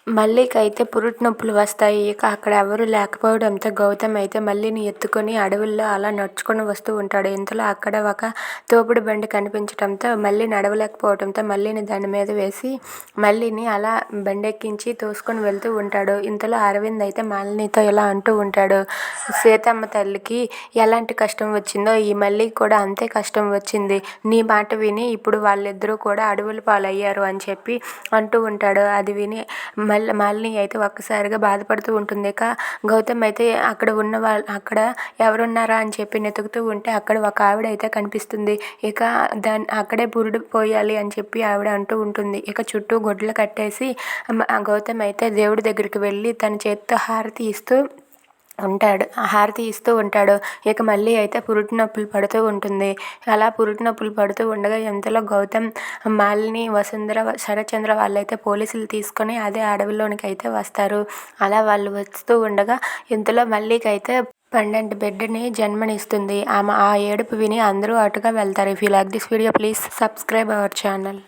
మల్లికైతే పురుటి నొప్పులు వస్తాయి. ఇక అక్కడ ఎవరు లేకపోవడంతో గౌతమ్ అయితే మల్లిని ఎత్తుకొని అడవుల్లో అలా నడుచుకొని వస్తూ ఉంటాడు. ఇంతలో అక్కడ ఒక తోపుడు బండి కనిపించడంతో మల్లి నడవలేకపోవడంతో మల్లిని దాని మీద వేసి మల్లిని అలా బండెక్కించి తోసుకొని వెళ్తూ ఉంటాడు. ఇంతలో అరవింద్ అయితే మాలినితో ఇలా అంటూ ఉంటాడు, సీతమ్మ తల్లికి ఎలాంటి కష్టం వచ్చిందో ఈ మల్లికి కూడా అంతే కష్టం వచ్చింది. నీ మాట విని ఇప్పుడు వాళ్ళిద్దరూ కూడా అడవుల పాలయ్యారు అని చెప్పి అంటూ ఉంటాడు. అది విని మాలిని అయితే ఒక్కసారిగా బాధపడుతూ ఉంటుంది. ఇక గౌతమ్ అయితే అక్కడ ఎవరున్నారా అని చెప్పి వెతుకుతూ ఉంటే అక్కడ ఒక ఆవిడ అయితే కనిపిస్తుంది. ఇక అక్కడే పురుడు పోయాలి అని చెప్పి ఆవిడ అంటూ ఉంటుంది. ఇక చుట్టూ గొడ్లు కట్టేసి గౌతమ్ అయితే దేవుడి దగ్గరికి వెళ్ళి తన చేతితో హారతి ఇస్తూ ఉంటాడు. ఇక మళ్ళీ అయితే పురుటి నొప్పులు పడుతూ ఉంటుంది. అలా పురుటి నొప్పులు పడుతూ ఉండగా ఎంతలో గౌతమ్, మాలిని, వసుంధర, శరత్చంద్ర వాళ్ళైతే పోలీసులు తీసుకొని అదే అడవిలోనికి అయితే వస్తారు. అలా వాళ్ళు వస్తూ ఉండగా ఇంతలో మల్లికైతే పండంటి బిడ్డని జన్మనిస్తుంది. ఆమె ఆ ఏడుపు విని అందరూ అటుగా వెళ్తారు. If you like this video please subscribe our channel.